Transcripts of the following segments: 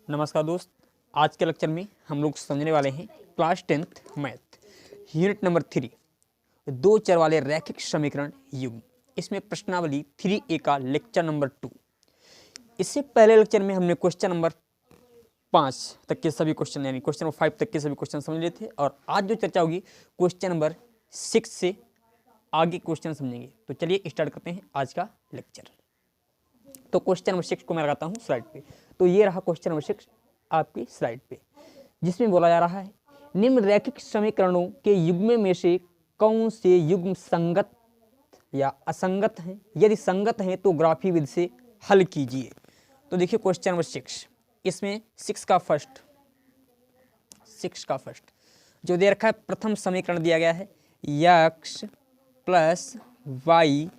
नमस्कार दोस्त, आज के लेक्चर में हम लोग समझने वाले हैं class 10th math unit number 3 दो चर वाले रैखिक समीकरण युग्म। इसमें प्रश्नावली 3A का लेक्चर नंबर 2। इससे पहले लेक्चर में हमने क्वेश्चन नंबर 5 तक के सभी क्वेश्चन यानी क्वेश्चन नंबर 5 तक के सभी क्वेश्चन समझ लिए थे और आज जो चर्चा होगी क्वेश्चन नंबर 6 से आगे क्वेश्चन समझेंगे। तो चलिए स्टार्ट करते हैं आज का लेक्चर। तो क्वेश्चन नंबर 6 को मैं लगाता हूँ स्लाइड पे। तो ये रहा क्वेश्चन नंबर 6 आपकी स्लाइड पे, जिसमें बोला जा रहा है निम्न रैखिक समीकरणों के युग्म में से कौन से युग्म संगत या असंगत हैं, यदि संगत हैं तो ग्राफी विधि से हल कीजिए। तो देखिए क्वेश्चन नंबर 6, इसमें 6 का फर्स्ट जो दे रखा है, प्रथम समीकरण दिया गया है x प्लस वाई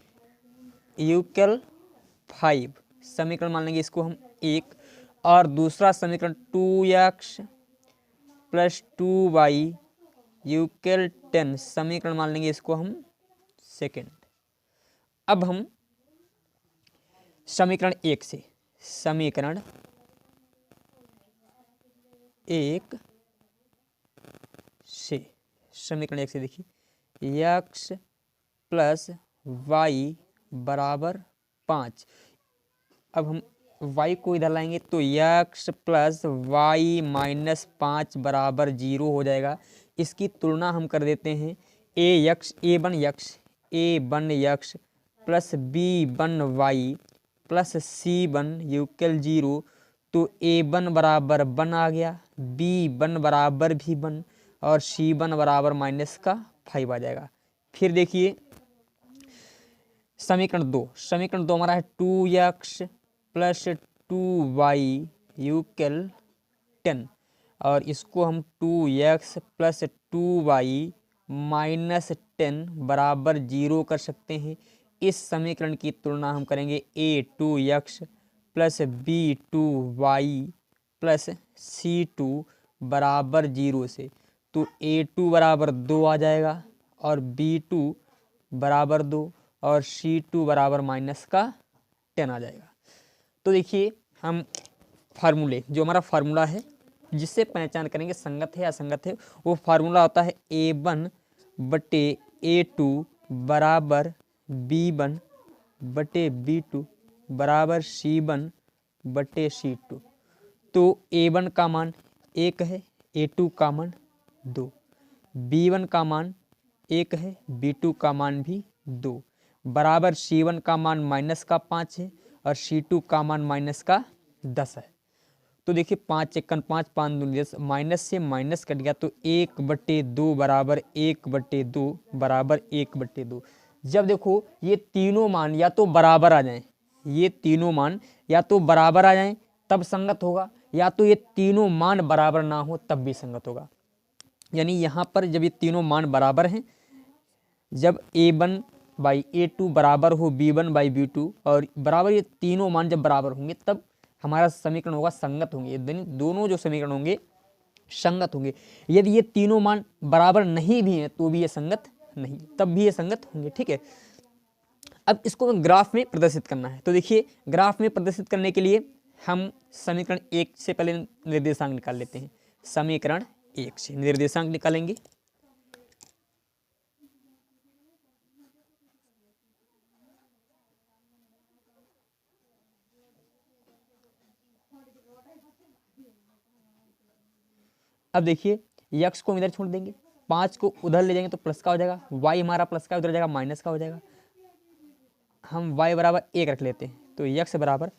इक्वल 5, समीकरण मान लेंगे इसको हम 1, और दूसरा समीकरण 2x प्लस 2y इक्वल 10, समीकरण मान लेंगे इसको हम सेकेंड। अब हम समीकरण 1 से समीकरण 1 से देखिए x प्लस वाई बराबर 5। अब हम y को इधर लाएंगे तो x प्लस वाई माइनस 5 बराबर 0 हो जाएगा। इसकी तुलना हम कर देते हैं a1x plus b1y plus c1 equal 0। तो a1 बराबर 1 आ गया, b1 बराबर भी 1 और c1 बराबर माइनस का 5 आ जाएगा। फिर देखिए समीकरण 2 हमारा है 2x प्लस 2y इक्वल 10, और इसको हम 2x प्लस 2y माइनस 10 बराबर 0 कर सकते हैं। इस समीकरण की तुलना हम करेंगे a2x plus b2y plus c2 बराबर 0 से। तो a2 बराबर 2 आ जाएगा और b2 बराबर 2 और c2 बराबर माइनस का 10 आ जाएगा। तो देखिए हम फार्मूले, जो हमारा फार्मूला है जिससे पहचान करेंगे संगत है या असंगत है, वो फार्मूला होता है a1 बटे a2 बराबर b1 बटे b2 बराबर c1 बटे c2। तो a1 का मान 1 है, a2 का मान 2, b1 का मान 1 है, b2 का मान भी 2 बराबर c1 का मान माइनस का 5 है और c2 का मान माइनस का 10 है। तो देखिए 5 1 5 5 2 10, माइनस से माइनस कट गया तो 1/2 बराबर 1/2 बराबर 1/2। जब देखो ये तीनों मान या तो बराबर आ जाएं, ये तीनों मान या तो बराबर आ जाएं तब संगत होगा, या तो ये तीनों मान बराबर ना हो तब भी संगत होगा। यानी यहाँ पर जब ये तीनों मान बराबर हैं, जब a1 बाई a2 बराबर हो b1 बाई b2 और बराबर ये तीनों मान जब बराबर होंगे तब हमारा समीकरण होगा संगत होंगे। दोनों जो समीकरण होंगे संगत होंगे। यदि ये तीनों मान बराबर नहीं भी हैं तो भी ये संगत नहीं, तब भी ये संगत होंगे। ठीक है, अब इसको ग्राफ में प्रदर्शित करना है। तो देखिए ग्राफ में प्रदर्शित करने के लिए हम समीकरण 1 से पहले निर्देशांक निकाल लेते हैं। समीकरण 1 से निर्देशांक निकालेंगे। अब देखिए x को इधर छोड़ देंगे, 5 को उधर ले जाएंगे तो प्लस का हो जाएगा, y हमारा प्लस का उधर जाएगा माइनस का हो जाएगा। हम y बराबर 1 रख लेते हैं तो x बराबर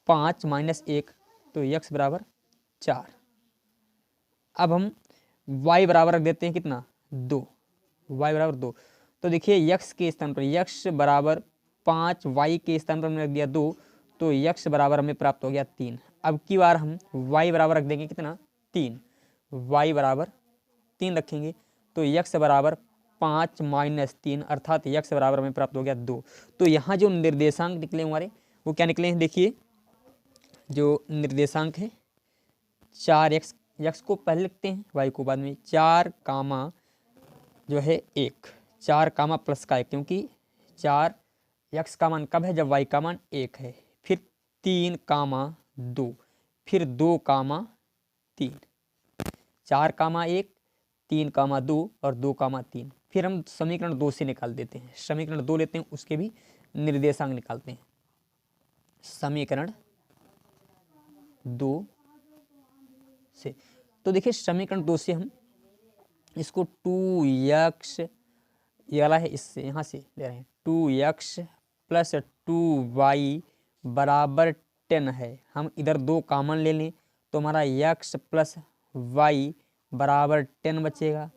5 माइनस 1, तो x बराबर 4। अब हम y बराबर रख देते हैं कितना 2, y बराबर 2। तो देखिए x के स्थान पर x बराबर 5, y के स्थान पर हमने रख दिया 2, तो x बराबर हमें प्राप्त हो गया 3। अब की बार हम y बराबर रख देंगे कितना 3, y बराबर 3 रखेंगे तो x बराबर 5 माइनस 3 अर्थात x बराबर हमें प्राप्त हो गया 2। तो यहाँ जो निर्देशांक निकले हमारे वो क्या निकले हैं, देखिए जो निर्देशांक है 4x, x को पहले लिखते हैं y को बाद में, 4 कामा जो है 1, 4 कामा प्लस का 1, क्योंकि 4 x का मान कब है जब y का मान 1 है। फिर 3 कामा 2, फिर 2,3, 4,1, 3,2 और 2,3। फिर हम समीकरण 2 से निकाल देते हैं, समीकरण 2 लेते हैं, उसके भी निर्देशांक निकालते हैं। समीकरण 2 से, तो देखिए समीकरण 2 से हम इसको 2x, ये वाला है, इससे यहाँ से ले रहे हैं, 2x प्लस 2y बराबर 10 है। हम इधर 2 कॉमन ले लें तो हमारा x प्लस वाई बराबर 10 बचेगा,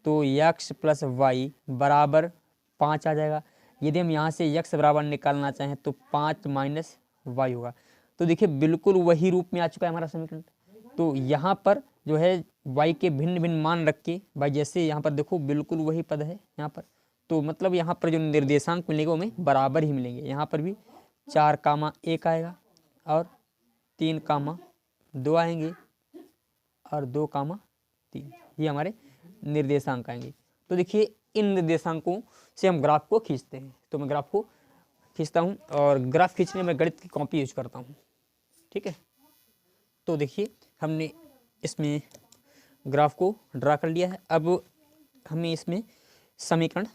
तो x प्लस वाई बराबर 5 आ जाएगा। यदि हम यहाँ से x बराबर निकालना चाहें तो 5 माइनस वाई होगा। तो देखिए बिल्कुल वही रूप में आ चुका है हमारा समीकरण। तो यहाँ पर जो है y के भिन्न भिन्न मान रख के, भाई जैसे यहाँ पर देखो बिल्कुल वही पद है यहाँ पर, तो मतलब यहाँ पर जो निर्देशांक मिलेंगे वो हमें बराबर ही मिलेंगे। यहाँ पर भी 4,1 आएगा और 3,2 आएंगे और 2,3, ये हमारे निर्देशांक आएंगे। तो देखिए इन निर्देशांकों से हम ग्राफ को खींचते हैं। तो मैं ग्राफ को खींचता हूँ और ग्राफ खींचने में गणित की कॉपी यूज करता हूँ, ठीक है। तो देखिए हमने इसमें ग्राफ को ड्रा कर लिया है। अब हमें इसमें समीकरण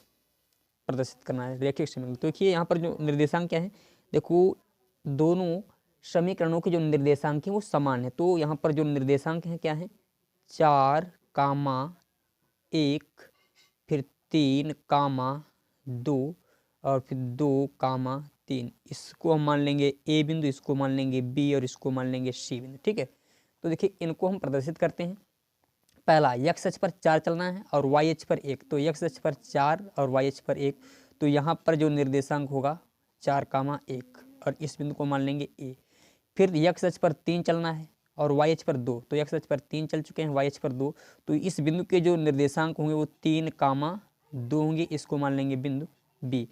प्रदर्शित करना है, रैखिक समीकरण। तो देखिए यहाँ पर जो निर्देशांक क्या है, देखो दोनों समीकरणों के जो निर्देशांक हैं वो समान है। तो यहाँ पर जो निर्देशांक हैं क्या है, 4,1, फिर 3,2 और फिर 2,3। इसको हम मान लेंगे ए बिंदु, इसको मान लेंगे बी और इसको मान लेंगे सी बिंदु, ठीक है। तो देखिए इनको हम प्रदर्शित करते हैं। पहला x अक्ष पर 4 चलना है और y अक्ष पर 1, तो x अक्ष पर 4 और y अक्ष पर 1, तो यहाँ पर जो निर्देशांक होगा 4,1 और इस बिंदु को मान लेंगे a। फिर x अक्ष पर 3 चलना है और y अक्ष पर 2, तो x अक्ष पर 3 चल चुके हैं, y अक्ष पर 2, तो इस बिंदु के जो निर्देशांक होंगे वो 3,2 होंगे, इसको मान लेंगे बिंदु b।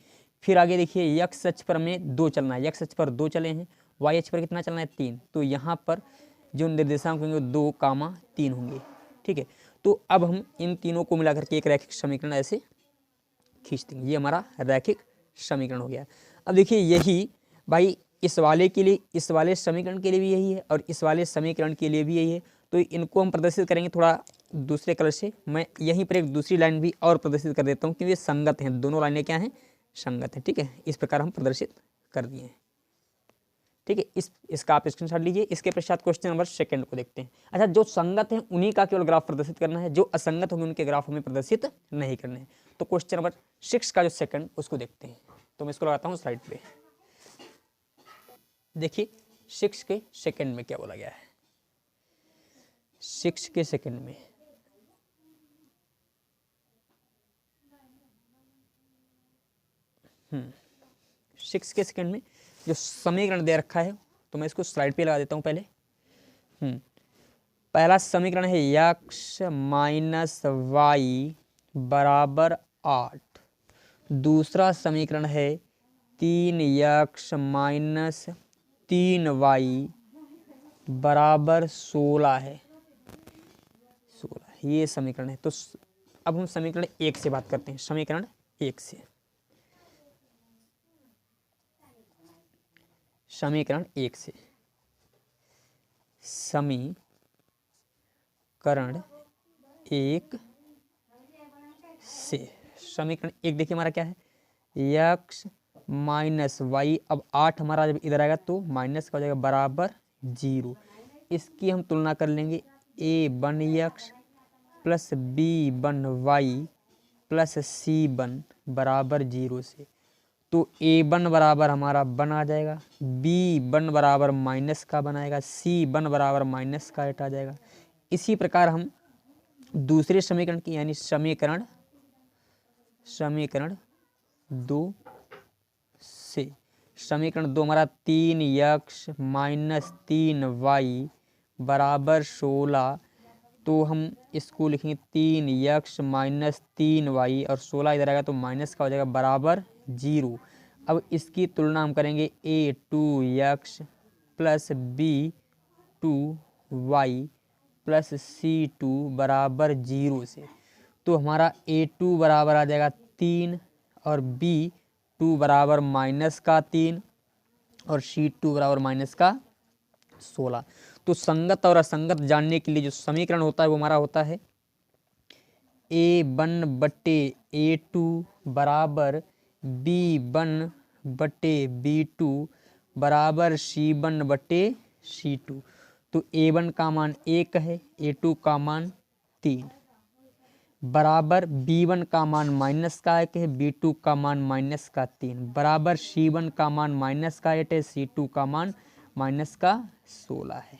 फिर आगे देखिए x अक्ष पर हमें 2 चलना है, x अक्ष पर 2 चले हैं, y अक्ष पर कितना चलना है 3, तो यहाँ पर जो निर्देशांक होंगे 2,3 होंगे, ठीक है। तो अब हम इन तीनों को मिलाकर के एक रैखिक समीकरण ऐसे खींच देंगे। ये हमारा रैखिक समीकरण हो गया। अब देखिए यही भाई इस वाले के लिए, इस वाले समीकरण के लिए भी यही है और इस वाले समीकरण के लिए भी यही है। तो इनको हम प्रदर्शित करेंगे थोड़ा दूसरे कलर से। मैं यहीं पर एक दूसरी लाइन भी और प्रदर्शित कर देता हूँ क्योंकि ये संगत हैं, दोनों लाइनें क्या हैं, संगत हैं, ठीक है। इस प्रकार हम प्रदर्शित कर दिए हैं, ठीक है। इसका आप स्क्रीनशॉट लीजिए। इसके पश्चात क्वेश्चन नंबर 2 को देखते हैं। अच्छा, जो संगत हैं उन्हीं का केवल ग्राफ प्रदर्शित करना है, जो असंगत होंगे उनके ग्राफ हमें प्रदर्शित नहीं करने हैं। तो क्वेश्चन नंबर 6 का जो सेकंड उसको देखते हैं। तो मैं इसको लगाता हूँ स्लाइड पे। देखिए 6 के सेकंड में क्या बोला गया है। 6 के सेकंड में 6 के सेकंड में जो समीकरण दे रखा है, तो मैं इसको स्लाइड पे लगा देता हूँ पहले। पहला समीकरण है x माइनस वाई बराबर 8। दूसरा समीकरण है 3x माइनस 3y बराबर 16 है, 16 ये समीकरण है। तो अब हम समीकरण 1 से बात करते हैं। समीकरण 1 से, समीकरण 1 से, समीकरण 1 से, समीकरण 1 देखिए हमारा क्या है, x माइनस वाई। अब 8 हमारा जब इधर आएगा तो माइनस का हो जाएगा बराबर 0। इसकी हम तुलना कर लेंगे a1x plus b1y plus c1 बराबर 0 से। तो a1 बराबर हमारा 1 आ जाएगा, b1 बराबर माइनस का बनाएगा, c1 बराबर माइनस का 8 आ जाएगा। इसी प्रकार हम दूसरे समीकरण की यानी समीकरण 2 से, समीकरण 2 हमारा 3x माइनस 3y बराबर 16। तो हम इसको लिखेंगे 3x माइनस 3y और 16 इधर आएगा तो माइनस का हो जाएगा बराबर 0। अब इसकी तुलना हम करेंगे a2x plus b2y plus c2 बराबर 0 से। तो हमारा a2 बराबर आ जाएगा 3 और b2 बराबर माइनस का 3 और c2 बराबर माइनस का 16। तो संगत और असंगत जानने के लिए जो समीकरण होता है वो हमारा होता है A1 बटे A2 बराबर B1 बटे B2 बराबर C1 बटे C2। तो A1 का मान 1 है, A2 का मान 3 बराबर B1 का मान माइनस का 1 है, B2 का मान माइनस का 3 बराबर C1 का मान माइनस का 8 है, C2 का मान माइनस का 16 है।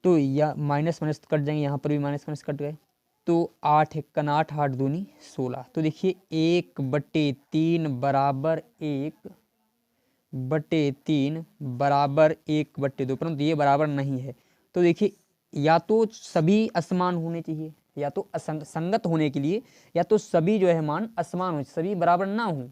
तो या माइनस माइनस कट जाएंगे, यहाँ पर भी माइनस माइनस कट गए, तो 8 1 8 8 दूनी 16। तो देखिए 1 बटे 3 बराबर 1 बटे 3 बराबर 1 बटे 2, परंतु ये बराबर नहीं है। तो देखिए या तो सभी असमान होने चाहिए, या तो संगत होने के लिए या तो सभी जो है मान असमान हो, सभी बराबर ना हो,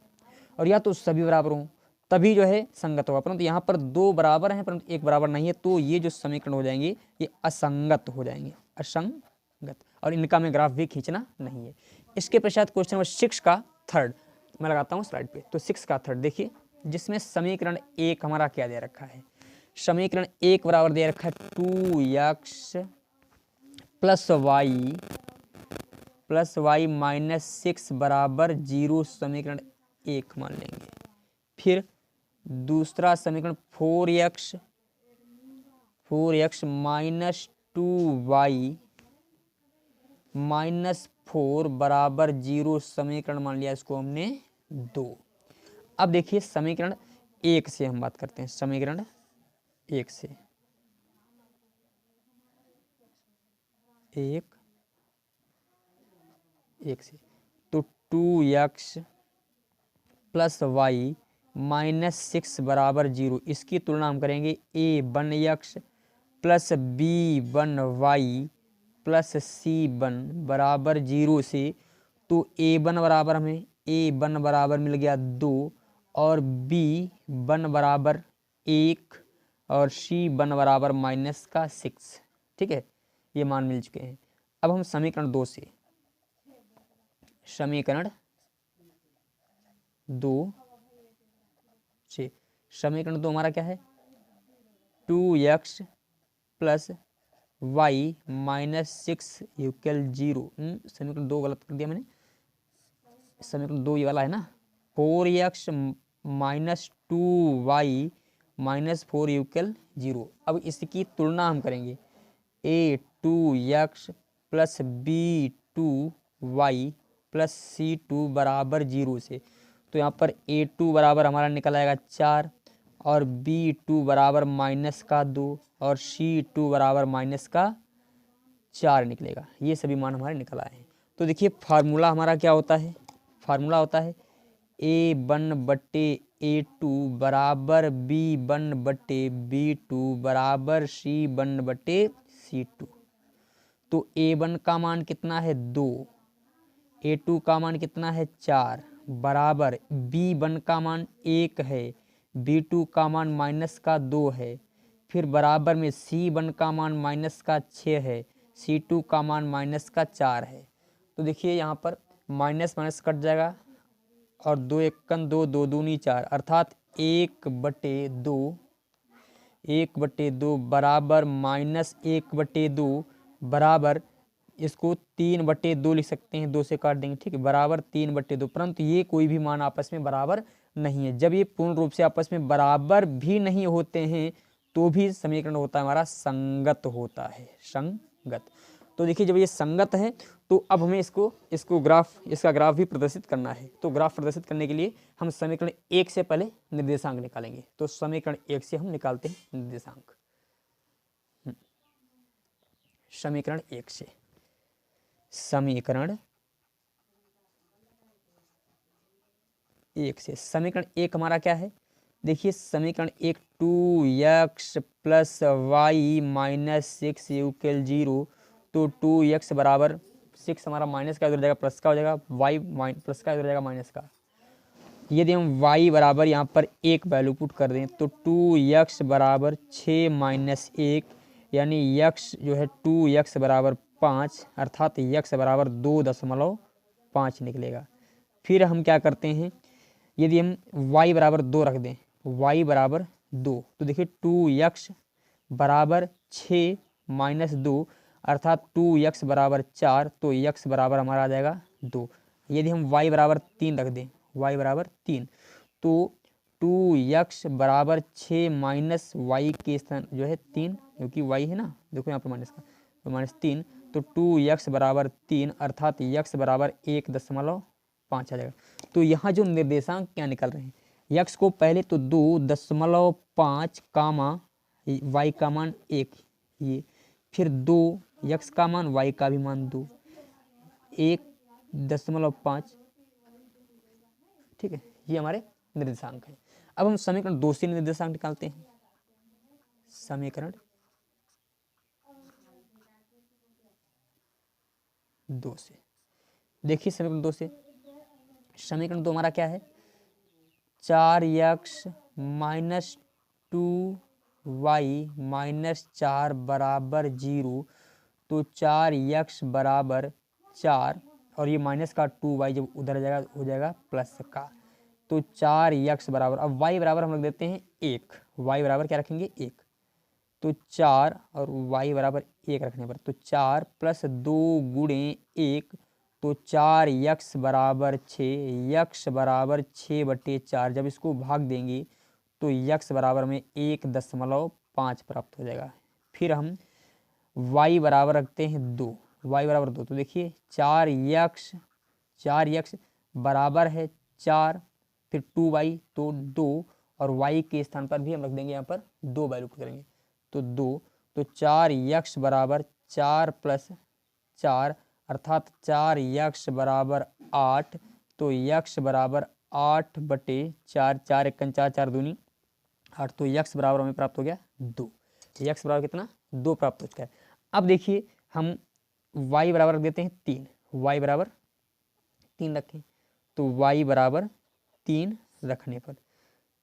और या तो सभी बराबर हो तभी जो है संगत होगा। परंतु यहाँ पर दो बराबर हैं परंतु एक बराबर नहीं है, तो ये जो समीकरण हो जाएंगे ये असंगत हो जाएंगे, असंगत, और इनका में ग्राफ भी खींचना नहीं है। इसके पश्चात क्वेश्चन नंबर 6 का थर्ड मैं लगाता हूँ स्लाइड पे। तो 6 का थर्ड देखिए, जिसमें समीकरण 1 हमारा क्या दे रखा है, समीकरण 1 बराबर दे रखा है 2x प्लस वाई माइनस 6 बराबर 0, समीकरण 1 मान लेंगे। फिर दूसरा समीकरण 4x माइनस 2y माइनस 4 बराबर 0, समीकरण मान लिया इसको हमने 2। अब देखिए समीकरण 1 से हम बात करते हैं, समीकरण 1 से एक से तो 2x प्लस वाई माइनस 6 बराबर 0, इसकी तुलना हम करेंगे A1x plus B1y plus C1 बराबर 0 से। तो A1 बराबर हमें A1 बराबर मिल गया 2 और B1 बराबर 1 और C1 बराबर माइनस का 6। ठीक है, ये मान मिल चुके हैं। अब हम समीकरण 2 से, समीकरण 2 से, समीकरण 2 हमारा क्या है 2x plus Y minus 6 equal 0। समीकरण 2 गलत कर दिया मैंने, समीकरण 2 ये वाला है ना, 4x minus 2y minus 4 equal 0। अब इसकी तुलना हम करेंगे A2x plus B2y plus C2 बराबर 0 से। तो यहाँ पर A2 बराबर हमारा निकल आएगा 4 और B2 बराबर माइनस का 2 और C2 बराबर माइनस का 4 निकलेगा। ये सभी मान हमारे निकल आए हैं। तो देखिए फार्मूला हमारा क्या होता है, फार्मूला होता है A1 बटे A2 बराबर B1 बटे B2 बराबर C1 बटे C2। तो A1 का मान कितना है 2, A2 का मान कितना है 4 बराबर B1 का मान 1 है, B2 का मान माइनस का 2 है, फिर बराबर में C1 का मान माइनस का 6 है, C2 का मान माइनस का 4 है। तो देखिए यहाँ पर माइनस माइनस कट जाएगा और 2 एकन 2 2 दूनी 4 अर्थात 1/2 बराबर माइनस 1/2 बराबर, इसको 3/2 लिख सकते हैं, 2 से काट देंगे, ठीक है, बराबर 3/2। परंतु ये कोई भी मान आपस में बराबर नहीं है। जब ये पूर्ण रूप से आपस में बराबर भी नहीं होते हैं तो भी समीकरण होता है हमारा संगत होता है, संगत। तो देखिए जब ये संगत है तो अब हमें इसका ग्राफ भी प्रदर्शित करना है। तो ग्राफ प्रदर्शित करने के लिए हम समीकरण 1 से पहले निर्देशांक निकालेंगे। तो समीकरण 1 से हम निकालते हैं निर्देशांक। समीकरण 1 से, समीकरण 1 हमारा क्या है, देखिए समीकरण 1 2x plus Y minus 6 equal 0। तो 2x बराबर 6 हमारा माइनस का इधर जाएगा प्लस का हो जाएगा, y प्लस का इधर जाएगा माइनस का। यदि हम y बराबर यहाँ पर 1 वैल्यू पुट कर दें तो 2x बराबर 6 माइनस 1 यानी x जो है 2x बराबर 5 अर्थात x बराबर 2.5 निकलेगा। फिर हम क्या करते हैं, यदि हम y बराबर 2 रख दें, y बराबर 2, तो देखिए 2x बराबर 6 माइनस 2 अर्थात 2x बराबर 4, तो x बराबर हमारा आ जाएगा 2। यदि हम y बराबर 3 रख दें, y बराबर 3, तो 2x बराबर 6 माइनस वाई के स्थान जो है 3, क्योंकि y है ना, देखो यहाँ पर माइनस का, तो -3, तो 2x बराबर 3 अर्थात x बराबर 1.5 आ जाएगा। तो यहाँ जो निर्देशांक क्या निकल रहे हैं, x को पहले तो 2.5 कामा y का मान 1, ये फिर 2 x का मान y का भी मान 2, 1.5, ठीक है, ये हमारे निर्देशांक है। अब हम समीकरण 2 से निर्देशांक निकालते हैं। समीकरण 2 से देखिए, समीकरण 2 से, समीकरण 2 हमारा क्या है, 4x माइनस 2y माइनस 4 बराबर 0, तो 4x बराबर 4 और ये माइनस का 2y जब उधर जाएगा हो जाएगा प्लस का, तो 4x बराबर, अब y बराबर हम रख देते हैं 1, y बराबर क्या रखेंगे 1, तो 4 और y बराबर 1 रखने पर, तो 4 प्लस 2 गुणे 1, तो 4x बराबर 6, x बराबर 6/4, जब इसको भाग देंगे तो x बराबर में 1.5 प्राप्त हो जाएगा। फिर हम y बराबर रखते हैं 2, y बराबर 2, तो देखिए 4x बराबर है 4, फिर 2y, तो 2 और y के स्थान पर भी हम रख देंगे यहाँ पर 2 वैल्यू करेंगे, तो 2, तो 4x बराबर 4 प्लस 4 अर्थात 4x बराबर 8, तो x बराबर 8/4, 4 1 4, 4 दूनी 8, तो x बराबर हमें प्राप्त हो गया 2, x बराबर कितना 2 प्राप्त हो चुका है। अब देखिए हम y बराबर रख देते हैं 3, y बराबर 3 रखें, तो y बराबर 3 रखने पर,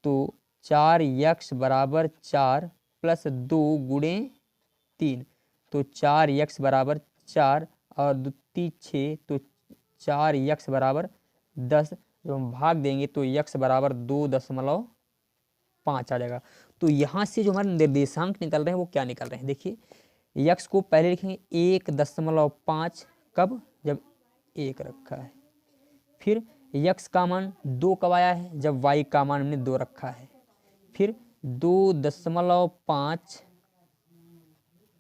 तो 4x बराबर 4 प्लस 2 गुणे 3, तो 4x बराबर 4 और 2 6, तो 4x बराबर 10, जब हम भाग देंगे तो x बराबर 2.5 आ जाएगा। तो यहाँ से जो हमारे निर्देशांक निकल रहे हैं वो क्या निकल रहे हैं, देखिए x को पहले लिखेंगे 1.5, कब, जब 1 रखा है, फिर x का मान 2 कब आया है, जब y का मान हमने 2 रखा है, फिर 2.5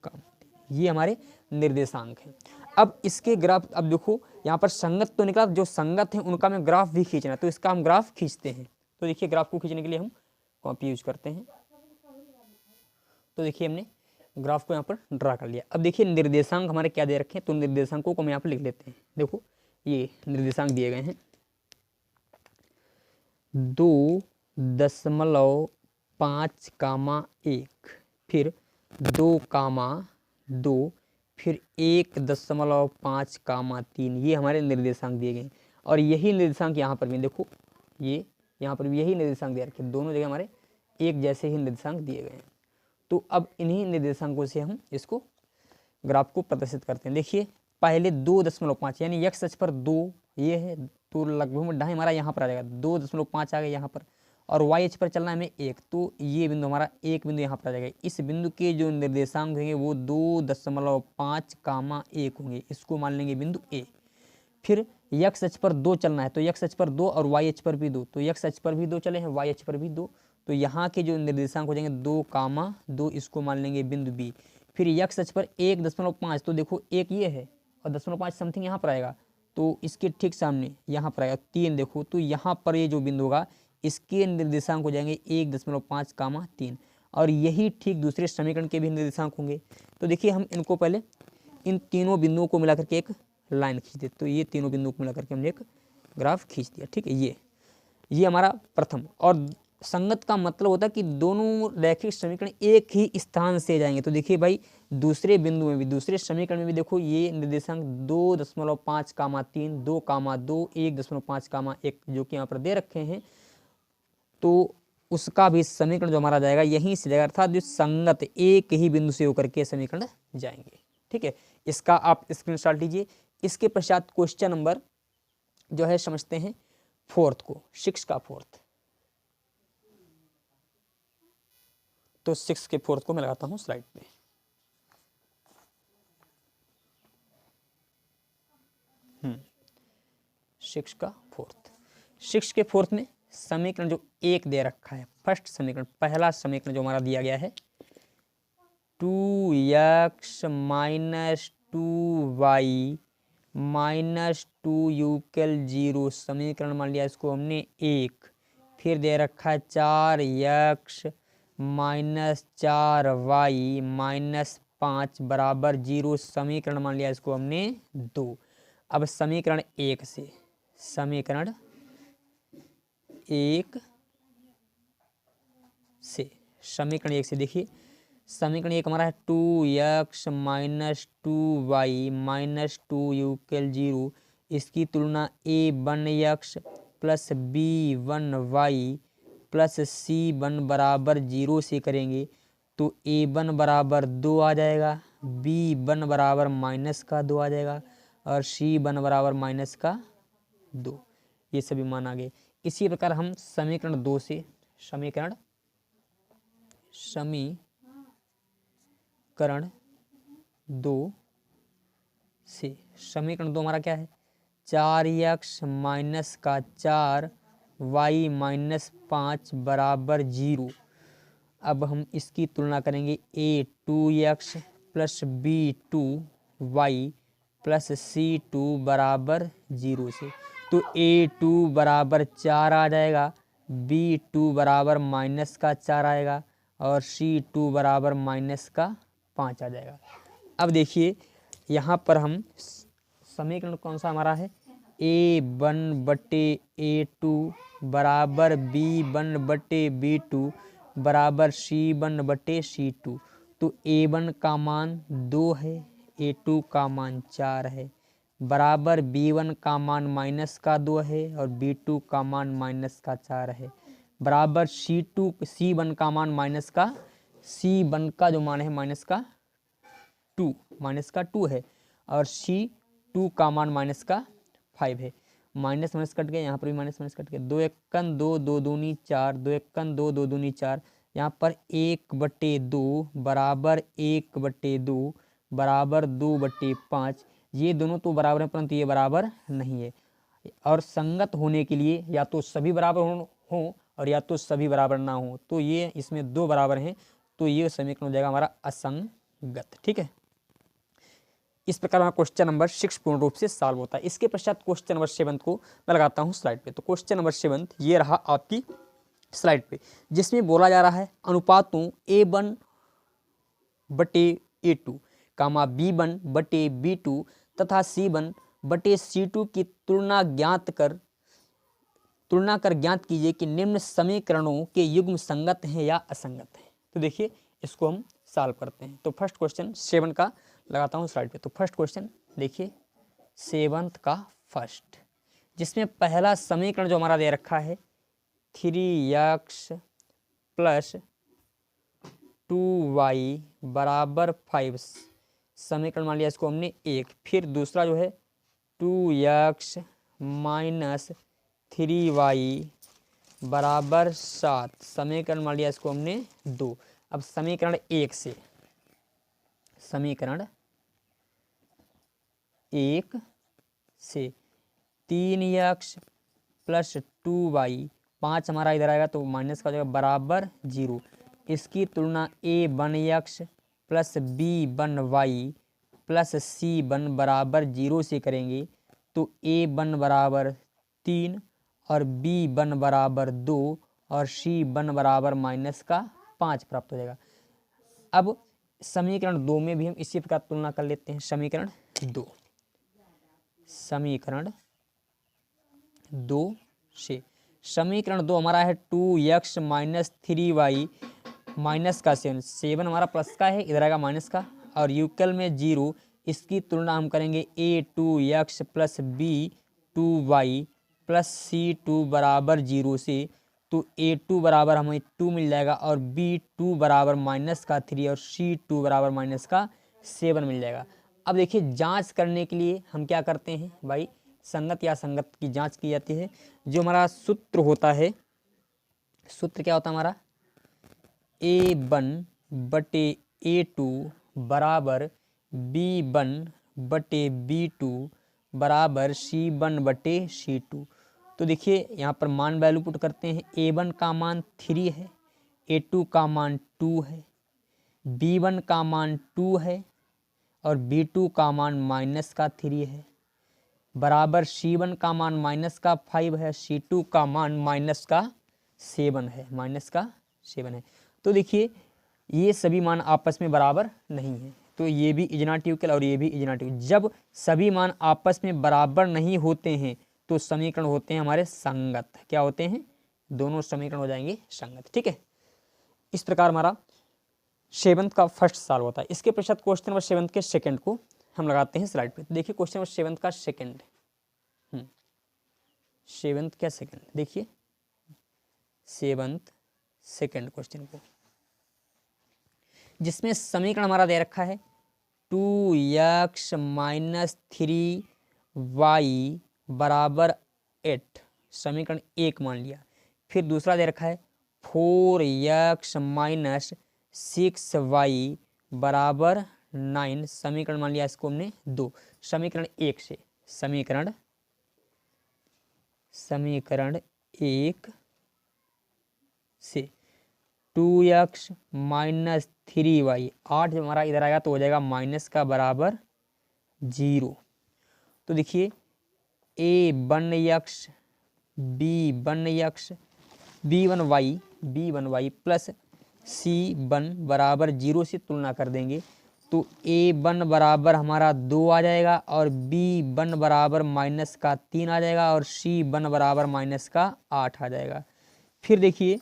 कम, ये हमारे निर्देशांक हैं। अब इसके ग्राफ, अब देखो यहाँ पर संगत तो निकला, जो संगत है उनका हमें ग्राफ भी खींचना है, तो इसका हम ग्राफ खींचते हैं। तो देखिए ग्राफ को खींचने के लिए हम कॉपी यूज करते हैं, तो देखिए हमने ग्राफ को यहाँ पर ड्रा कर लिया। अब देखिए निर्देशांक हमारे क्या दे रखे हैं, तो निर्देशांकों को हम यहाँ पर लिख लेते हैं। देखो ये निर्देशांक दिए गए हैं, 2.5, फिर 2, फिर 1.5, ये हमारे निर्देशांक दिए गए हैं। और यही निर्देशांक यहाँ पर भी देखो, ये यहाँ पर भी यही निर्देशांक दिए रखे, दोनों जगह हमारे एक जैसे ही निर्देशांक दिए गए हैं। तो अब इन्हीं निर्देशांकों से हम इसको ग्राफ को प्रदर्शित करते हैं। देखिए पहले 2.5 यानी x अक्ष पर 2 ये है, तो लगभग ढाई हमारा यहाँ पर आ जाएगा, 2.5 आ गया यहाँ पर, और y अक्ष पर चलना है हमें 1, तो ये बिंदु हमारा एक बिंदु यहाँ पर आ जाएगा। इस बिंदु के जो निर्देशांक होंगे वो 2.5, 1 होंगे, इसको मान लेंगे बिंदु A। फिर x अक्ष पर 2 चलना है, तो x अक्ष पर 2 और y अक्ष पर भी 2, तो x अक्ष पर भी 2 चले हैं, y अक्ष पर भी 2, तो यहाँ के जो निर्देशांक हो जाएंगे 2, इसको मान लेंगे बिंदु B। फिर x अक्ष पर 1.5, तो देखो 1 ये है और 0.5 समथिंग यहाँ पर आएगा, तो इसके ठीक सामने यहाँ पर आएगा 3, देखो तो यहाँ पर ये जो बिंदु होगा इसके निर्देशांक हो जाएंगे 1.5, 3, और यही ठीक दूसरे समीकरण के भी निर्देशांक होंगे। तो देखिए हम इनको पहले इन तीनों बिंदुओं को मिलाकर के एक लाइन खींच देते, तो ये तीनों बिंदुओं को मिलाकर के हमने एक ग्राफ खींच दिया, ठीक है। ये हमारा प्रथम, और संगत का मतलब होता है कि दोनों रैखिक समीकरण एक ही स्थान से जाएंगे। तो देखिए भाई दूसरे बिंदु में भी, दूसरे समीकरण में भी देखो ये निर्देशांक 2.5, 3, 2, 2, 1.5, 1 जो कि यहाँ पर दे रखे हैं, तो उसका भी समीकरण जो हमारा जाएगा यहीं से जाएगा, अर्थात जो संगत एक ही बिंदु से होकर के समीकरण जाएंगे, ठीक है। इसका आप स्क्रीनशॉट लीजिए। इसके पश्चात क्वेश्चन नंबर जो है समझते हैं 4 को, 6 का 4। तो 6 के फोर्थ को मैं लगाता हूँ स्लाइड पे। सिक्स का फोर्थ, 6 के फोर्थ में समीकरण जो एक दे रखा है, फर्स्ट समीकरण, पहला समीकरण जो हमारा दिया गया है 2x minus 2y minus 2 equal 0, समीकरण मान लिया इसको हमने एक। फिर दे रखा है 4x माइनस 4y माइनस 5 बराबर 0, समीकरण मान लिया इसको हमने 2। अब समीकरण एक से, समीकरण एक से देखिए, समीकरण एक हमारा है 2x minus 2y minus 2 equal 0, इसकी तुलना a1x plus b1y plus c1 बराबर 0 से करेंगे तो a1 बराबर 2 आ जाएगा, b1 बराबर माइनस का 2 आ जाएगा और c1 बराबर माइनस का 2। ये सभी मान आ गए। इसी प्रकार हम समीकरण 2 से, समीकरण 2 से, समीकरण 2 हमारा क्या है 4x माइनस का 4 y माइनस 5 बराबर 0। अब हम इसकी तुलना करेंगे a2x plus b2y plus c2 बराबर 0 से, तो a2 बराबर 4 आ जाएगा, b2 बराबर माइनस का 4 आएगा और c2 बराबर माइनस का 5 आ जाएगा। अब देखिए यहाँ पर हम समीकरण कौन सा हमारा है a1 बटे a2 बराबर b1 बटे b2 बराबर c1 बटे c2, तो a1 का मान 2 है, a2 का मान 4 है, बराबर b1 का मान माइनस का 2 है और b2 का मान माइनस का 4 है, बराबर c1 का मान माइनस का, c1 का जो मान है माइनस का 2 है और c2 का मान माइनस का 5 है। माइनस माइनस कट गए, यहाँ पर भी माइनस माइनस कट गए, 2 एकन 2, 2 दूनी 4, 2 एकन 2, 2 दूनी 4, यहाँ पर 1/2 बराबर 1/2 बराबर 2/5, ये दोनों तो बराबर हैं परंतु ये बराबर नहीं है। और संगत होने के लिए या तो सभी बराबर हो और या तो सभी बराबर ना हो, तो ये इसमें 2 बराबर हैं, तो ये समीकरण हो जाएगा हमारा असंगत। ठीक है, इस प्रकार हमारा क्वेश्चन नंबर 6 पूर्ण रूप से सॉल्व होता है। इसके पश्चात क्वेश्चन नंबर 7 को मैं लगाता हूँ स्लाइड पे। तो क्वेश्चन नंबर 7 ये रहा आपकी स्लाइड पे, जिसमें बोला जा रहा है अनुपातों a1 बटे a2 कामा b1 बटे b2 तथा c1 बटे c2 की तुलना कर ज्ञात कीजिए कि निम्न समीकरणों के युग्म संगत हैं या असंगत हैं। तो देखिए इसको हम सॉल्व करते हैं। तो फर्स्ट क्वेश्चन 7 का लगाता हूँ स्लाइड पे। तो फर्स्ट क्वेश्चन देखिए 7th का फर्स्ट, जिसमें पहला समीकरण जो हमारा दे रखा है 3x प्लस 2y बराबर 5, समीकरण मान लिया इसको हमने एक। फिर दूसरा जो है 2x माइनस 3y बराबर 7, समीकरण मान लिया इसको हमने 2। अब समीकरण एक से, समीकरण एक से 3x प्लस 2y, 5 हमारा इधर आएगा तो माइनस का हो जाएगा बराबर 0, इसकी तुलना a1x plus b1y plus c1 बराबर 0 से करेंगे तो a1 बराबर 3 और b1 बराबर 2 और c1 बराबर माइनस का 5 प्राप्त हो जाएगा। अब समीकरण 2 में भी हम इसी प्रकार तुलना कर लेते हैं। समीकरण 2 से, समीकरण 2 हमारा है 2x माइनस 3y माइनस का 7 हमारा प्लस का है, इधर आएगा माइनस का और यूकल में 0, इसकी तुलना हम करेंगे a2x plus b2y plus c2 बराबर 0 से, तो a2 बराबर हमें 2 मिल जाएगा और b2 बराबर माइनस का 3 और c2 बराबर माइनस का 7 मिल जाएगा। अब देखिए जांच करने के लिए हम क्या करते हैं भाई, संगत या संगत की जांच की जाती है। जो हमारा सूत्र होता है, सूत्र क्या होता है हमारा A1/A2 बराबर B1/B2 बराबर C1/C2। तो देखिए यहाँ पर मान वैल्यू पुट करते हैं। A1 का मान 3 है, A2 का मान 2 है, B1 का मान 2 है और B2 का मान -3 है, बराबर C1 का मान -5 है, C2 का मान -7 है, -7 है। तो देखिए ये सभी मान आपस में बराबर नहीं है, तो ये भी इज नॉट इक्वल और ये भी इज नॉट इक्वल। जब सभी मान आपस में बराबर नहीं होते हैं तो समीकरण होते हैं हमारे संगत। क्या होते हैं? दोनों समीकरण हो जाएंगे संगत। ठीक है, इस प्रकार हमारा 7th का फर्स्ट सॉल्व होता है। इसके पश्चात क्वेश्चन नंबर 7 के सेकंड को हम लगाते हैं स्लाइड पे। देखिए क्वेश्चन नंबर 7 का सेकंड, 7th का सेकंड देखिए, 7th सेकंड क्वेश्चन को, जिसमें समीकरण हमारा दे रखा है 2x - 3y बराबर 8, समीकरण 1 मान लिया। फिर दूसरा दे रखा है 4x - 6y बराबर 9, समीकरण मान लिया इसको हमने 2। समीकरण 1 से, समीकरण 1 से 2x - 3y, 8 जब हमारा इधर आएगा तो हो जाएगा माइनस का बराबर 0। तो देखिए A1x B1x B1y plus C1 बराबर 0 से तुलना कर देंगे तो A1 बराबर हमारा 2 आ जाएगा और B1 बराबर -3 आ जाएगा और C1 बराबर -8 आ जाएगा। फिर देखिए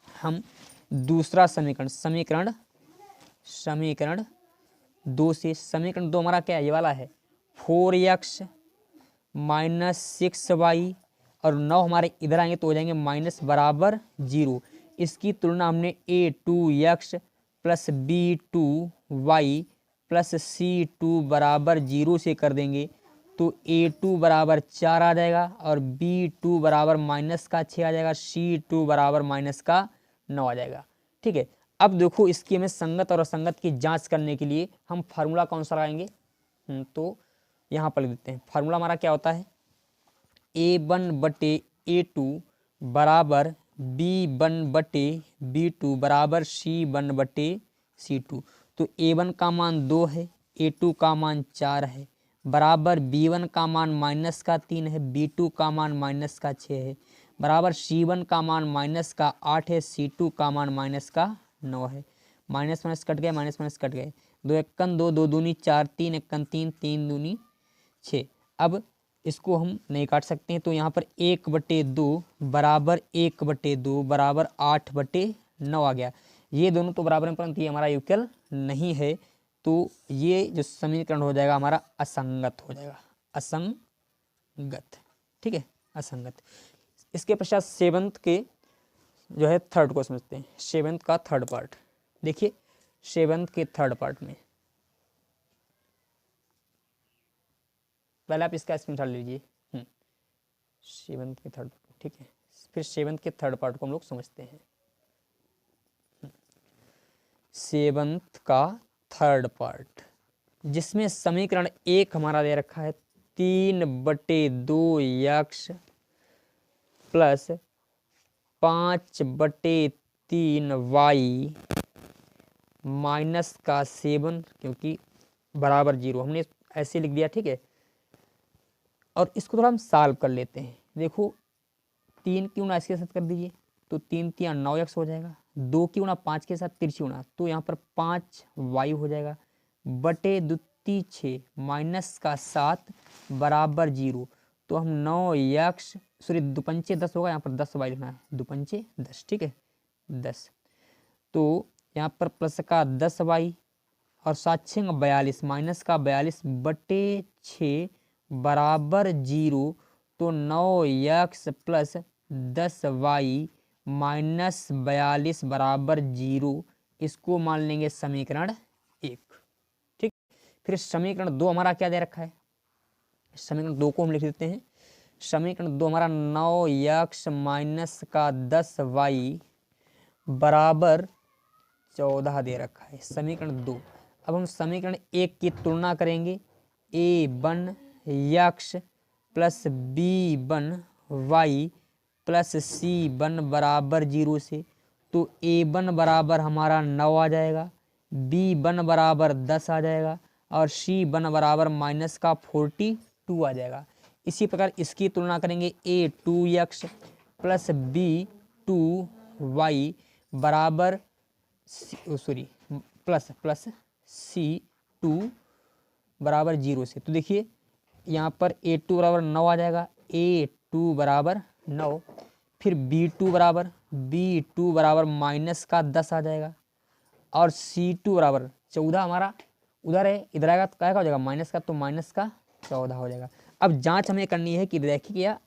हम दूसरा समीकरण, समीकरण 2 से, समीकरण 2 हमारा क्या है? ये वाला है 4x - 6y और 9 हमारे इधर आएंगे तो हो जाएंगे माइनस बराबर 0। इसकी तुलना हमने A2x plus B2y plus C2 बराबर 0 से कर देंगे तो A2 बराबर 4 आ जाएगा और B2 बराबर -6 आ जाएगा, C2 बराबर -9 आ जाएगा। ठीक है, अब देखो इसकी हमें संगत और असंगत की जांच करने के लिए हम फार्मूला कौन सा लगाएंगे? तो यहाँ पर लिख देते हैं। फार्मूला हमारा क्या होता है? A1/A2 बराबर B1/B2 बराबर C1/C2। तो A1 का मान 2 है, A2 का मान 4 है, बराबर B1 का मान -3 है, B2 का मान -6 है, बराबर C1 का मान -8 है, C2 का मान -9 है। माइनस माइनस कट गए, माइनस माइनस कट गए, 2 एकन 2, 2 दूनी 4, 3 एकन 3, 3 दूनी 6। अब इसको हम नहीं काट सकते हैं तो यहाँ पर 1/2 बराबर 1/2 बराबर 8/9 आ गया। ये दोनों तो बराबर हैं परंतु ये हमारा इक्वल नहीं है, तो ये जो समीकरण हो जाएगा हमारा असंगत हो जाएगा, असंगत। ठीक है, असंगत। इसके पश्चात 7th के जो है थर्ड को समझते हैं। 7th का थर्ड पार्ट देखिए, 7th के थर्ड पार्ट में पहले आप इसका स्क्रीनशॉट लीजिए। 7th के थर्ड पार्ट, ठीक है। फिर 7th के थर्ड पार्ट को हम लोग समझते हैं। 7th का थर्ड पार्ट, जिसमें समीकरण 1 हमारा दे रखा है 3/2x प्लस 5/3y -7, क्योंकि बराबर 0 हमने ऐसे लिख दिया। ठीक है, और इसको थोड़ा हम सॉल्व कर लेते हैं। देखो 3 की गुणा इसके साथ कर दीजिए तो 3 × 9x हो जाएगा, 2 की गुणा 5 के साथ तिरछी गुणा तो यहाँ पर 5y हो जाएगा, बटे 2 6 -7 बराबर 0। तो हम 9x सॉरी 2 पंचे 10 होगा, यहाँ पर 10y लिखना है, 2 पंचे 10। ठीक है, 10। तो यहाँ पर प्लस का 10y और 7 6 42 माइनस का 42 बटे 6 बराबर 0। तो 9x प्लस 10y माइनस 42 बराबर 0, इसको मान लेंगे समीकरण 1। ठीक, फिर समीकरण 2 हमारा क्या दे रखा है? समीकरण 2 को हम लिख देते हैं। समीकरण 2 हमारा 9x माइनस का 10y बराबर 14 दे रखा है, समीकरण 2। अब हम समीकरण 1 की तुलना करेंगे, a1 x plus b1 y plus c1 बराबर 0 से। तो a1 बराबर हमारा 9 आ जाएगा, b1 बराबर 10 आ जाएगा और c1 बराबर माइनस का 42 आ जाएगा। इसी प्रकार इसकी तुलना करेंगे, a2x प्लस b2y बराबर प्लस c2 बराबर 0 से। तो देखिए यहाँ पर a2 बराबर 9 आ जाएगा, a2 बराबर 9। फिर b2 बराबर माइनस का 10 आ जाएगा और c2 बराबर 14 हमारा उधर है, इधर आएगा तो क्या हो जाएगा माइनस का, तो माइनस का 14 हो जाएगा। अब जांच हमें करनी है कि रैखिक या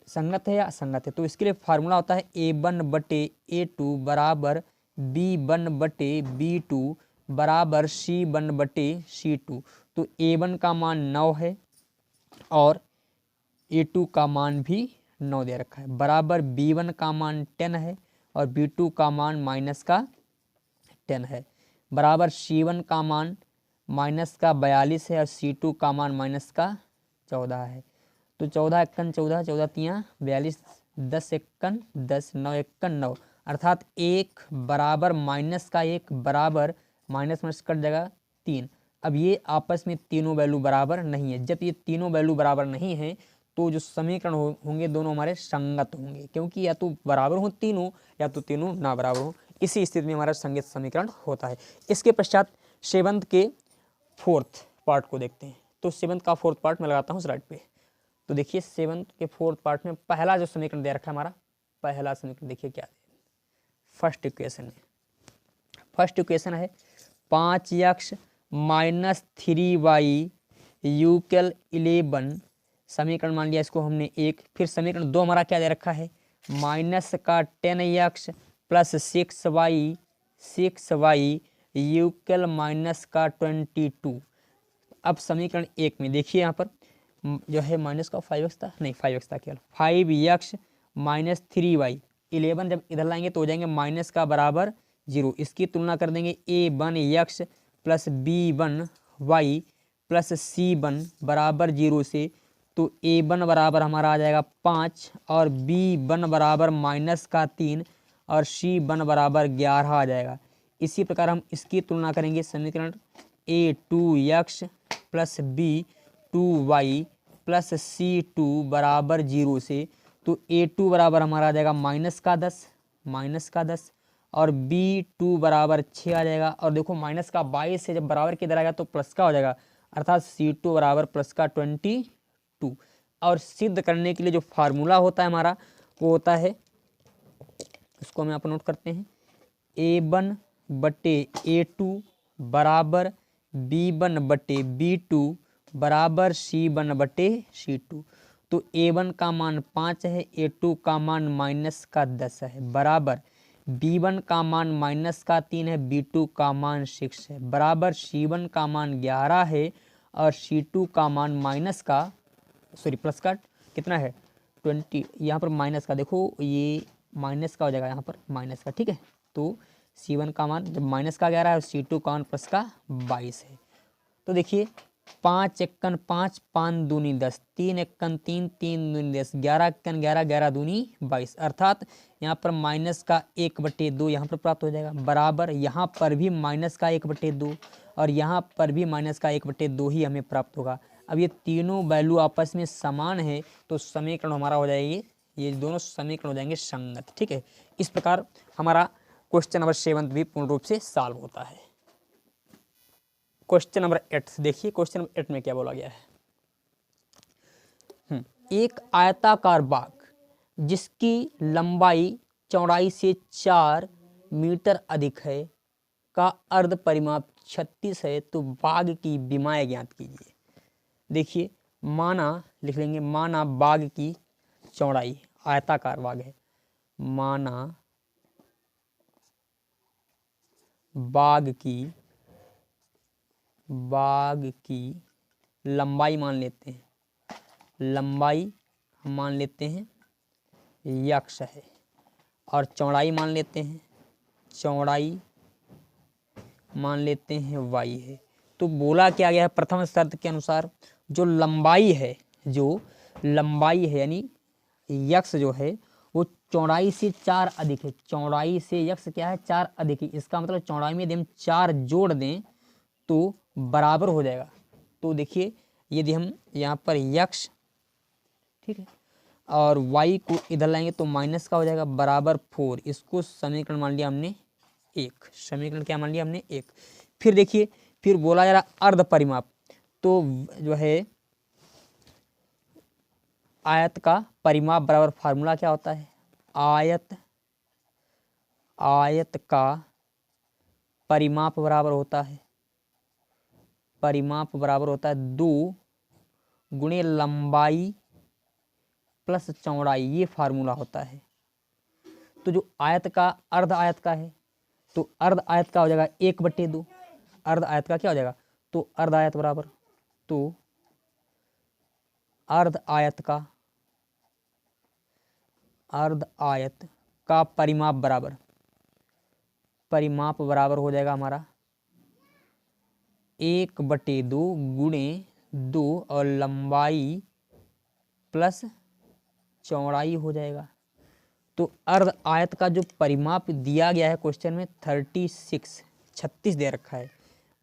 संगत है या असंगत है। तो इसके लिए फार्मूला होता है a1 बटे a2 बराबर b1 बटे b2 बराबर c1 बटे c2। तो a1 का मान 9 है और a2 का मान भी 9 दे रखा है, बराबर b1 का मान 10 है और b2 का मान माइनस का 10 है, बराबर c1 का मान माइनस का 42 है और c2 का मान माइनस का 14 है। तो 14 एकन 14, 14 तियाँ 42, 10 एकन 10, 9 एकन 9, अर्थात 1 बराबर माइनस का 1 बराबर माइनस माइनस कट जाएगा 3। अब ये आपस में तीनों वैल्यू बराबर नहीं है। जब ये तीनों वैल्यू बराबर नहीं है तो जो समीकरण होंगे दोनों हमारे संगत होंगे, क्योंकि या तो बराबर हो तीनों या तो तीनों ना बराबर हो। इसी स्थिति में हमारा संगत समीकरण होता है। इसके पश्चात सेवंत के फोर्थ पार्ट को देखते हैं। तो सेवंत का फोर्थ पार्ट मैं लगाता हूँ स्लाइड पे। तो देखिए सेवंत के फोर्थ पार्ट में पहला जो समीकरण दे रखा है हमारा, पहला समीकरण देखिए क्या है। फर्स्ट इक्वेशन है, फर्स्ट इक्वेशन है 5x माइनस 3y यूकल 11। समीकरण मान लिया इसको हमने 1। फिर समीकरण 2 हमारा क्या दे रखा है, माइनस का 10x plus 6y equal minus का 22। अब समीकरण 1 में देखिए यहाँ पर जो है माइनस का 5x था, नहीं 5x था केवल, 5x माइनस 3y 11 जब इधर लाएंगे तो हो जाएंगे माइनस का बराबर 0। इसकी तुलना कर देंगे a1x plus b1y plus c1 बराबर 0 से। तो a1 बराबर हमारा आ जाएगा 5 और b1 बराबर माइनस का 3 और c1 बराबर 11 आ जाएगा। इसी प्रकार हम इसकी तुलना करेंगे, समीकरण a2x plus b2y plus c2 बराबर 0 से। तो a2 बराबर हमारा आ जाएगा माइनस का 10 और b2 बराबर 6 आ जाएगा। और देखो माइनस का 22 से जब बराबर के इधर आएगा तो प्लस का हो जाएगा, अर्थात c2 बराबर प्लस का 22। और सिद्ध करने के लिए जो फार्मूला होता है हमारा वो होता है, इसको हम यहाँ पर नोट करते हैं, a1 बटे a2 बराबर b1 बटे b2 बराबर c1 बटे c2। तो a1 का मान 5 है, a2 का मान माइनस का 10 है, बराबर b1 का मान माइनस का 3 है, b2 का मान 6 है, बराबर c1 का मान 11 है और c2 का मान माइनस का प्लस का कितना है 20। यहाँ पर माइनस का देखो ये माइनस का हो जाएगा, यहाँ पर माइनस का, ठीक है। तो c1 का मान जब माइनस का 11 है और c2 का मान प्लस का 22 है। तो देखिए 5 एकन 5, 5 दूनी 10, 3 एकन 3, 3 दूनी 10, 11 एकन 11, 11 दूनी 22, अर्थात यहाँ पर माइनस का 1/2 यहाँ पर प्राप्त हो जाएगा, बराबर यहाँ पर भी माइनस का 1/2 और यहाँ पर भी माइनस का 1/2 ही हमें प्राप्त होगा। अब ये तीनों वैल्यू आपस में समान है तो समीकरण हमारा हो जाएगी, ये दोनों समीकरण हो जाएंगे संगत, ठीक है। इस प्रकार हमारा क्वेश्चन नंबर 7 भी पूर्ण रूप से सॉल्व होता है। क्वेश्चन नंबर 8 देखिए, क्वेश्चन नंबर 8 में क्या बोला गया है। एक आयताकार बाग जिसकी लंबाई चौड़ाई से 4 मीटर अधिक है का अर्ध परिमाप 36 है, तो बाग की विमाएँ ज्ञात कीजिए। देखिए माना लिख लेंगे, माना बाग की चौड़ाई, आयताकार बाग है, माना बाग की लंबाई मान लेते हैं, लंबाई हम मान लेते हैं x है और चौड़ाई मान लेते हैं, चौड़ाई मान लेते हैं y है। तो बोला क्या गया है प्रथम शर्त के अनुसार, जो लंबाई है यानी यक्स जो है वो चौड़ाई से 4 अधिक है। चौड़ाई से यक्स क्या है 4 अधिक है। इसका मतलब चौड़ाई में यदि हम 4 जोड़ दें तो बराबर हो जाएगा। तो देखिए यदि हम यहाँ पर यक्स, ठीक है, और y को इधर लाएंगे तो माइनस का हो जाएगा बराबर 4। इसको समीकरण मान लिया हमने 1। समीकरण क्या मान लिया हमने 1। फिर देखिए फिर बोला जा रहा अर्ध परिमाप। तो जो है आयत का परिमाप बराबर फार्मूला क्या होता है, आयत का परिमाप बराबर होता है 2 गुणे लंबाई प्लस चौड़ाई, ये फार्मूला होता है। तो जो आयत का अर्ध आयत का है तो अर्ध आयत का हो जाएगा 1/2। अर्ध आयत का क्या हो जाएगा, तो अर्ध आयत बराबर, तो अर्ध आयत का परिमाप बराबर हो जाएगा हमारा 1/2 गुणे 2 और लंबाई प्लस चौड़ाई हो जाएगा। तो अर्ध आयत का जो परिमाप दिया गया है क्वेश्चन में 36 दे रखा है,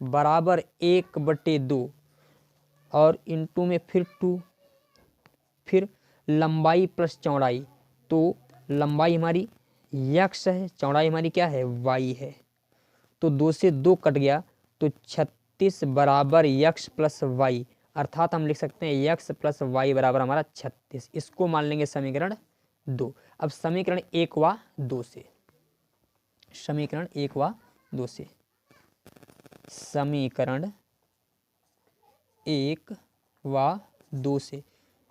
बराबर 1/2 और इनटू में फिर 2, फिर लंबाई प्लस चौड़ाई। तो लंबाई हमारी यक्स है, चौड़ाई हमारी क्या है y है। तो 2 से 2 कट गया तो 36 बराबर यक्स प्लस y, अर्थात हम लिख सकते हैं यक्स प्लस y बराबर हमारा 36। इसको मान लेंगे समीकरण 2। अब समीकरण 1 व 2 से, समीकरण 1 व 2 से, समीकरण 1 व 2 से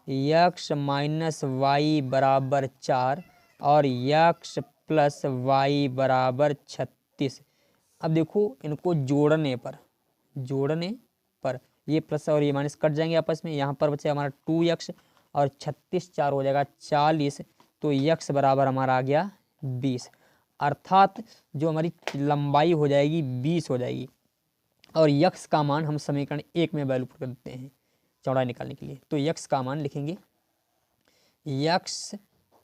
यक्स माइनस वाई बराबर 4 और यक्स प्लस वाई बराबर 36। अब देखो इनको जोड़ने पर ये प्लस और ये माइनस कट जाएंगे आपस में। यहाँ पर बचे हमारा 2x और 36 4 हो जाएगा 40। तो यक्स बराबर हमारा आ गया 20, अर्थात जो हमारी लंबाई हो जाएगी 20 हो जाएगी। और यक्स का मान हम समीकरण 1 में वैल्यू पुट कर देते हैं चौड़ाई निकालने के लिए। तो यक्स का मान लिखेंगे, यक्स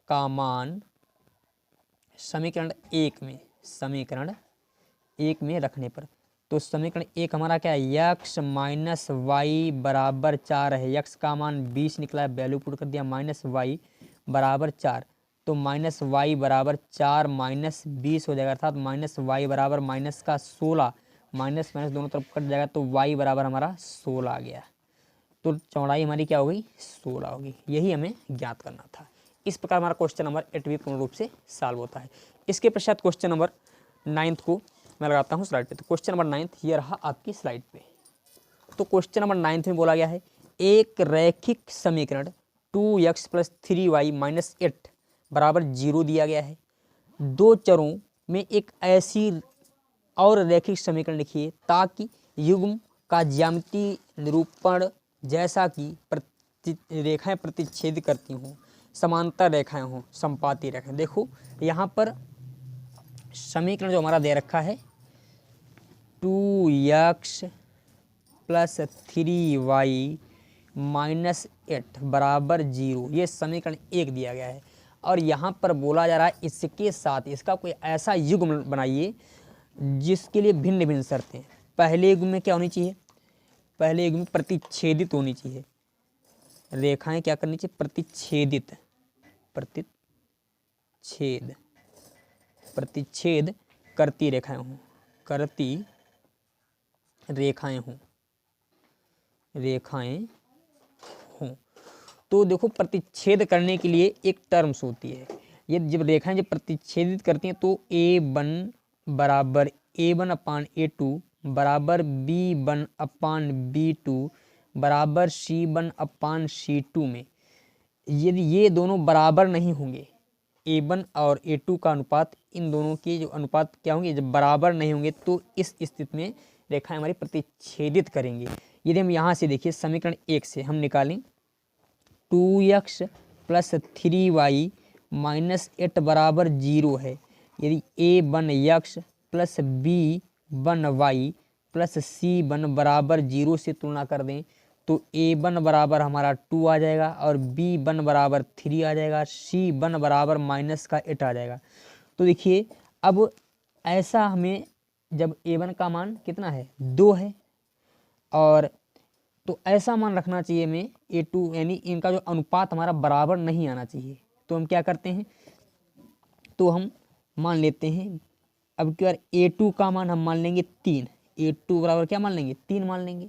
का मान समीकरण 1 में रखने पर, तो समीकरण 1 हमारा क्या है, यक्स माइनस वाई बराबर 4 है। यक्स का मान 20 निकला है, वैल्यू पुट कर दिया माइनस वाई बराबर 4। तो माइनस वाई बराबर 4 माइनस 20 हो जाएगा, अर्थात माइनस वाई बराबर माइनस का 16, माइनस माइनस दोनों तरफ कट जाएगा तो वाई बराबर हमारा 16 आ गया। तो चौड़ाई हमारी क्या हो गई 16 होगी। यही हमें ज्ञात करना था। इस प्रकार हमारा क्वेश्चन नंबर 8 भी पूर्ण रूप से सॉल्व होता है। इसके पश्चात क्वेश्चन नंबर 9 को मैं लगाता हूँ स्लाइड पे। तो क्वेश्चन नंबर 9 ये रहा आपकी स्लाइड पे। तो क्वेश्चन नंबर 9 में बोला गया है एक रैखिक समीकरण 2x प्लस 3y माइनस 8 बराबर 0 दिया गया है। दो चरों में एक ऐसी और रैखिक समीकरण लिखिए ताकि युग्म का ज्यामितीय निरूपण जैसा कि रेखाएं प्रतिच्छेद करती हों, समांतर रेखाएं हों, संपाती रेखाएं। देखो यहाँ पर समीकरण जो हमारा दे रखा है 2x प्लस 3y माइनस 8 बराबर 0, ये समीकरण 1 दिया गया है। और यहाँ पर बोला जा रहा है इसके साथ इसका कोई ऐसा युग्म बनाइए जिसके लिए भिन्न भिन्न शर्तें। पहले युग्म में क्या होनी चाहिए, पहले युग्म में प्रतिच्छेदित होनी चाहिए, रेखाएं क्या करनी चाहिए प्रतिच्छेदित, प्रतिच्छेद करती रेखाएं हों, करती रेखाएं हों। तो देखो प्रतिच्छेद करने के लिए एक टर्म्स होती है। ये जब रेखाएं जब प्रतिच्छेदित करती हैं तो A1 बराबर A1 अपान A2 बराबर B1 अपान B2 बराबर C1 अपान C2 में यदि ये दोनों बराबर नहीं होंगे, A1 और A2 का अनुपात, इन दोनों के जो अनुपात क्या होंगे जब बराबर नहीं होंगे तो इस स्थिति में रेखाएं हमारी प्रतिच्छेदित करेंगे। यदि हम यहाँ से देखिए समीकरण 1 से हम निकालें 2x प्लस 3y माइनस 8 बराबर 0 है। यदि A1 x plus B one y plus c one बराबर 0 से तुलना कर दें तो ए वन बराबर हमारा 2 आ जाएगा और बी वन बराबर 3 आ जाएगा, सी वन बराबर -8 आ जाएगा। तो देखिए अब ऐसा हमें जब ए वन का मान कितना है 2 है और तो ऐसा मान रखना चाहिए हमें A2 यानी इनका जो अनुपात हमारा बराबर नहीं आना चाहिए। तो हम क्या करते हैं, तो हम मान लेते हैं अब की बार A2 का मान हम मान लेंगे 3, A2 बराबर क्या मान लेंगे 3 मान लेंगे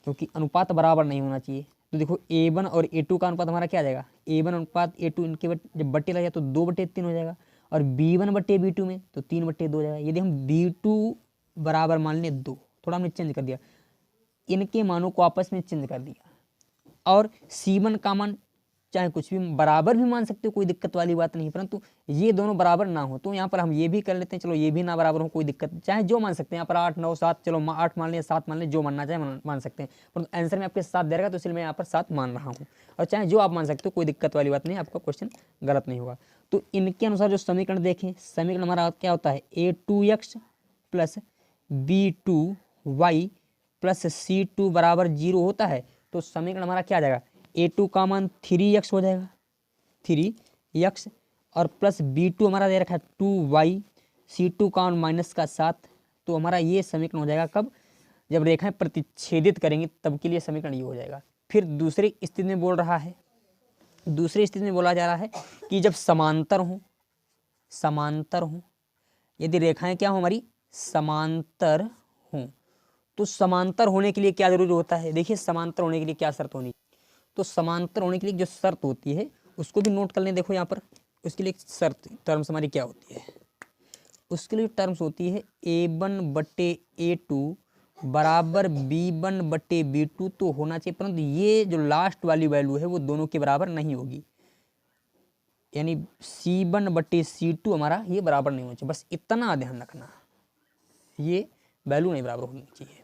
क्योंकि अनुपात बराबर नहीं होना चाहिए। तो देखो A1 और A2 का अनुपात हमारा क्या आ जाएगा, A1 अनुपात A2 इनके जब बट्टे लग जाए तो 2/3 हो जाएगा और B1 बट्टे B2 में तो 3/2 हो जाएगा। यदि हम B2 बराबर मान लें 2, थोड़ा हमने चेंज कर दिया, इनके मानों को आपस में चेंज कर दिया और C1 का मान चाहे कुछ भी बराबर भी मान सकते हो, कोई दिक्कत वाली बात नहीं, परंतु ये दोनों बराबर ना हो तो यहाँ पर हम ये भी कर लेते हैं, चलो ये भी ना बराबर हो कोई दिक्कत, चाहे जो मान सकते हैं यहाँ पर 8 9 7, चलो 8 मान लें 7 मान लें, जो मानना चाहे मान सकते हैं, परंतु आंसर में आपके 7 दे रहेगा तो इसलिए मैं यहाँ पर 7 मान रहा हूँ और चाहे जो आप मान सकते हो कोई दिक्कत वाली बात नहीं, आपका क्वेश्चन गलत नहीं होगा। तो इनके अनुसार जो समीकरण देखें, समीकरण हमारा क्या होता है A2x plus B2y plus C2 बराबर 0 होता है। तो समीकरण हमारा क्या आ जाएगा, A2 का मान 3x हो जाएगा 3x और प्लस B2 हमारा दे रखा है 2y, C2 का मान -7। तो हमारा ये समीकरण हो जाएगा कब, जब रेखाएं प्रतिच्छेदित करेंगे तब के लिए समीकरण ये हो जाएगा। फिर दूसरी स्थिति में बोल रहा है, दूसरी स्थिति में बोला जा रहा है कि जब समांतर हो यदि रेखाएं क्या हो हमारी समांतर हों तो समांतर होने के लिए क्या जरूरी होता है, देखिए समांतर होने के लिए क्या शर्त होनी, तो समांतर होने के लिए जो शर्त होती है उसको भी नोट कर लें। देखो यहाँ पर उसके लिए शर्त टर्म्स हमारी क्या होती है, उसके लिए टर्म्स होती है A1/A2 बराबर B1/B2 तो होना चाहिए, परंतु ये जो लास्ट वाली वैल्यू है वो दोनों के बराबर नहीं होगी, यानी C1/C2 हमारा ये बराबर नहीं होना चाहिए, बस इतना ध्यान रखना, ये वैल्यू नहीं बराबर होनी चाहिए।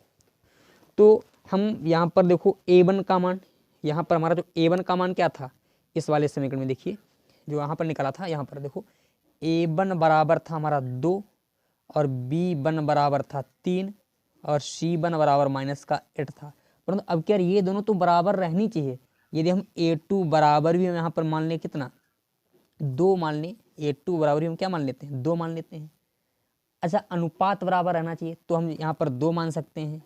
तो हम यहाँ पर देखो A1 का मान, यहाँ पर हमारा जो A1 का मान क्या था इस वाले समीकरण में, देखिए जो यहाँ पर निकला था, यहाँ पर देखो A1 बराबर था हमारा 2 और B1 बराबर था 3 और C1 बराबर -8 था, परंतु अब क्या ये दोनों तो बराबर रहनी चाहिए। यदि हम A2 बराबर भी हम यहाँ पर मान लें कितना 2 मान लें, A2 बराबर भी हम क्या मान लेते हैं 2 मान लेते हैं। अच्छा अनुपात बराबर रहना चाहिए तो हम यहाँ पर 2 मान सकते हैं,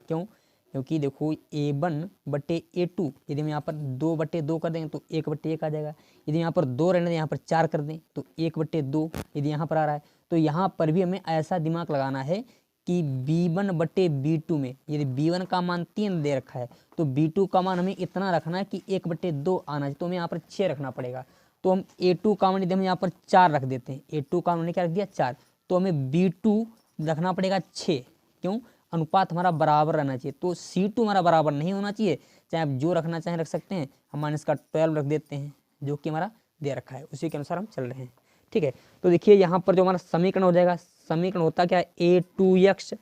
क्यों, क्योंकि देखो A1/A2 यदि हम यहाँ पर 2/2 कर देंगे तो 1/1 आ जाएगा, यदि यहाँ पर 2 रहने दें यहाँ पर 4 कर दें तो 1/2 यदि यहाँ पर आ रहा है तो यहाँ पर भी हमें ऐसा दिमाग लगाना है कि B1/B2 में यदि B1 का मान 3 दे रखा है तो B2 का मान हमें इतना रखना है कि 1/2 आना चाहिए, तो हमें यहाँ पर 6 रखना पड़ेगा। तो हम A2 का मान यदि हम यहाँ पर 4 रख देते हैं, A2 का मान क्या रख दिया 4, तो हमें B2 रखना पड़ेगा 6, क्यों, अनुपात हमारा बराबर रहना चाहिए। तो C2 हमारा बराबर नहीं होना चाहिए, चाहे आप जो रखना चाहें रख सकते हैं, हम इसका 12 रख देते हैं जो कि हमारा दे रखा है, उसी के अनुसार हम चल रहे हैं, ठीक है। तो देखिए यहाँ पर जो हमारा समीकरण हो जाएगा, समीकरण होता क्या है A2x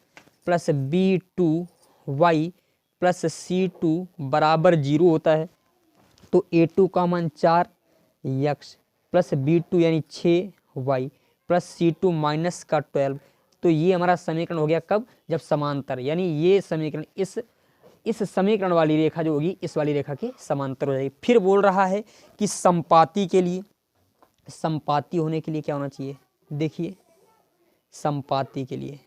plus B2y plus C2 बराबर 0 होता है। तो A2 का मान 4x प्लस B2 यानी 6y प्लस C2 -12, तो ये हमारा समीकरण हो गया कब, जब समांतर, यानी ये समीकरण इस समीकरण वाली रेखा जो होगी इस वाली रेखा के समांतर हो जाएगी। फिर बोल रहा है कि समपाती के लिए, समपाती होने के लिए क्या होना चाहिए, देखिए समपाती के लिए,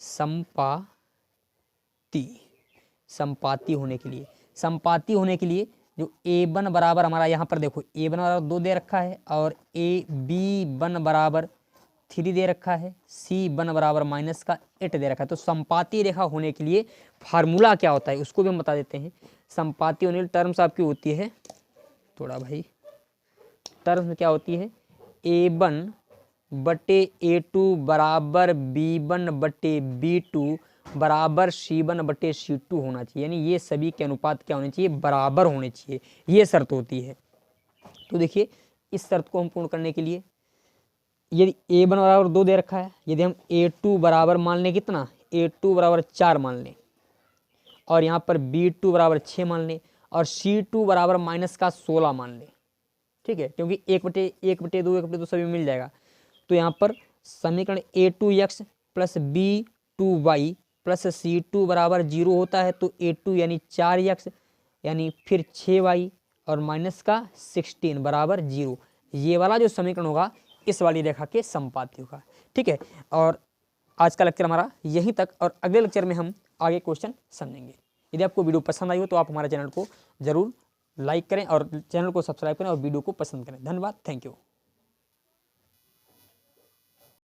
समपाती होने के लिए जो A1 बराबर हमारा यहाँ पर देखो A1 बराबर 2 दे रखा है और B1 बराबर 3 दे रखा है, C1 बराबर -8 दे रखा है। तो समपाती रेखा होने के लिए फार्मूला क्या होता है उसको भी हम बता देते हैं। समपाती होने की टर्म्स आपकी होती है, थोड़ा भाई टर्म्स क्या होती है, A1/A2 बराबर B1/B2 बराबर C1/C2 होना चाहिए, यानी ये सभी के अनुपात क्या होने चाहिए, बराबर होने चाहिए, ये शर्त होती है। तो देखिए इस शर्त को हम पूर्ण करने के लिए यदि A1 बराबर 2 दे रखा है, यदि हम A2 बराबर मान लें कितना, A2 बराबर 4 मान लें और यहाँ पर B2 बराबर 6 मान लें और C2 बराबर -16 मान लें, ठीक है, क्योंकि 1/2 1/2 सभी मिल जाएगा। तो यहाँ पर समीकरण a2x plus b2y plus c2 बराबर 0 होता है, तो a2 यानी 4x यानी फिर 6y और माइनस का 16 बराबर 0, ये वाला जो समीकरण होगा इस वाली रेखा के समपाती होगा। ठीक है, और आज का लेक्चर हमारा यहीं तक, और अगले लेक्चर में हम आगे क्वेश्चन समझेंगे। यदि आपको वीडियो पसंद आई हो तो आप हमारे चैनल को जरूर लाइक करें और चैनल को सब्सक्राइब करें और वीडियो को पसंद करें। धन्यवाद, थैंक यू।